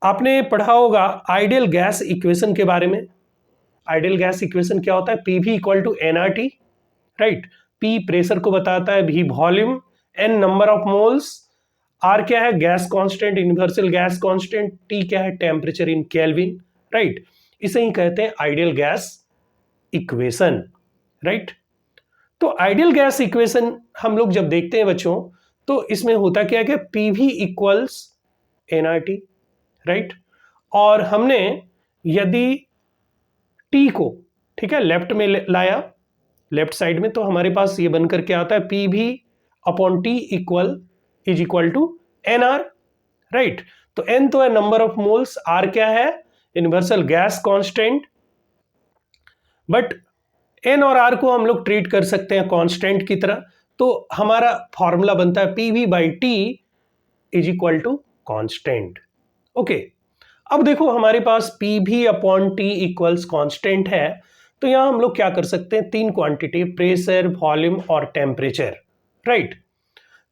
आपने पढ़ा होगा आइडियल गैस इक्वेशन के बारे में। आइडियल गैस इक्वेशन क्या होता है? PV equal to NRT, right. P pressure को बताता है, V volume, N number of moles, R क्या है? Gas constant, universal gas constant, T क्या है? Temperature in Kelvin, right. इसे ही कहते हैं आइडियल गैस इक्वेशन, राइट। तो आइडियल गैस इक्वेशन हम लोग जब देखते हैं बच्चों, तो इसमें होता क्या है कि पीवी इक्वल्स एनआरटी, राइट। और हमने यदि टी को, ठीक है, लेफ्ट में लाया, लेफ्ट साइड में, तो हमारे पास ये बनकर के आता है PV upon T is equal to N R, right. तो एन तो है नंबर ऑफ मोल्स, आर क्या है? Universal gas constant. But N और आर को हम लोग ट्रीट कर सकते हैं कांस्टेंट की तरह, तो हमारा फॉर्मूला बनता है PV by T is equal to constant. Okay, अब देखो हमारे पास PV upon T equals constant है, तो यहां हम लोग क्या कर सकते हैं? तीन क्वांटिटी, प्रेशर, वॉल्यूम और टेम्परेचर, राइट।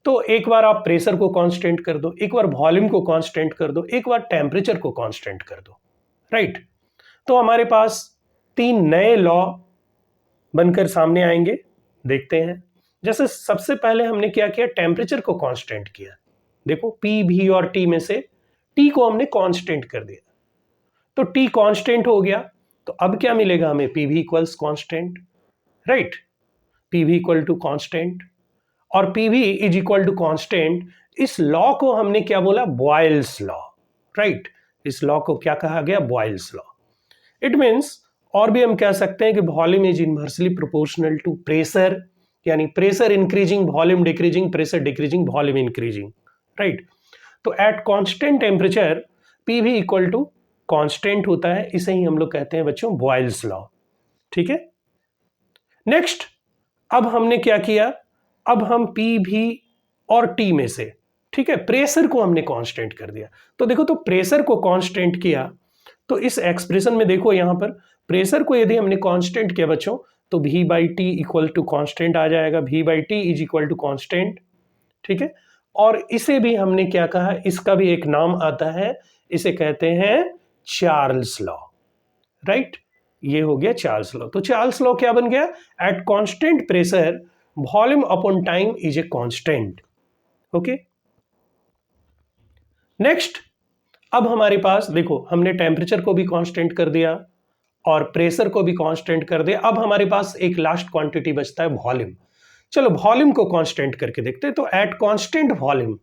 तो एक बार आप प्रेशर को कांस्टेंट कर दो, एक बार वॉल्यूम को कांस्टेंट कर दो, एक बार टेम्परेचर को कांस्टेंट कर दो, राइट। तो हमारे पास तीन नए लॉ बनकर सामने आएंगे, देखते हैं। जैसे सबसे पहले हमने क्या किया? टेम्परेचर को कांस्टेंट किया। देखो पी, भी और टी में से टी को हमने कांस्टेंट कर दिया, तो टी कांस्टेंट हो गया। तो अब क्या मिलेगा हमें? PV equals constant, right. PV equal to constant, और PV is equal to constant. इस लॉ को हमने क्या बोला? Boyle's law, right. इस लॉ को क्या कहा गया? Boyle's law. इट मीन्स, और भी हम कह सकते हैं कि volume is inversely proportional to pressure, यानी pressure increasing volume decreasing, pressure decreasing volume increasing, right. तो at constant temperature PV equal to constant होता है, इसे ही हम लोग कहते हैं बच्चों बॉयल्स लॉ, ठीक है। नेक्स्ट, अब हमने क्या किया? अब हम पीवी और टी में से, ठीक है, प्रेशर को हमने कांस्टेंट कर दिया। तो देखो, तो प्रेशर को कांस्टेंट किया, तो इस एक्सप्रेशन में देखो यहां पर प्रेशर को यदि हमने कांस्टेंट किया बच्चों, तो V by T equal to constant आ जाएगा, V by T is equal to constant, ठीक है। और इसे भी हमने क्या कहा? इसका भी एक नाम आता है, इसे कहते हैं चार्ल्स लॉ, राइट। ये हो गया चार्ल्स लॉ। तो चार्ल्स लॉ क्या बन गया? At constant pressure volume upon time is a constant, okay. Next, अब हमारे पास देखो हमने टेम्परेचर को भी कांस्टेंट कर दिया और प्रेशर को भी कांस्टेंट कर दिया। अब हमारे पास एक लास्ट क्वांटिटी बचता है, वॉल्यूम। चलो वॉल्यूम को कांस्टेंट करके देखते हैं। तो at constant volume,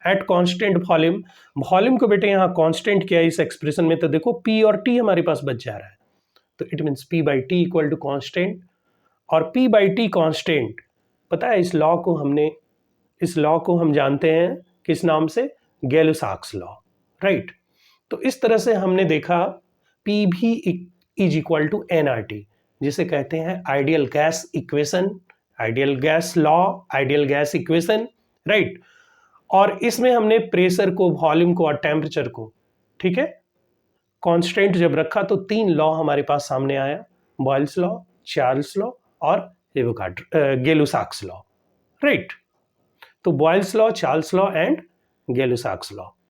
at constant volume, volume को बेटे यहां कांस्टेंट किया इस एक्सप्रेशन में, तो देखो पी और टी हमारे पास बच जा रहा है, तो it means P by T equal to constant. और पी बाई टी कांस्टेंट, पता है इस लॉ को हमने, इस लॉ को हम जानते हैं किस नाम से? Gay Lussac's law, right. तो इस तरह से हमने देखा पी भी is equal to N R T, जिसे कहते हैं ideal gas equation, ideal gas law, ideal gas equation, right. और इसमें हमने प्रेशर को, वॉल्यूम को और टेम्परेचर को, ठीक है, कांस्टेंट जब रखा, तो तीन लॉ हमारे पास सामने आया, बॉयल्स लॉ, चार्ल्स लॉ और गैलो-साक्स लॉ, राइट। तो Boyle's law, Charles law and Gay Lussac's law,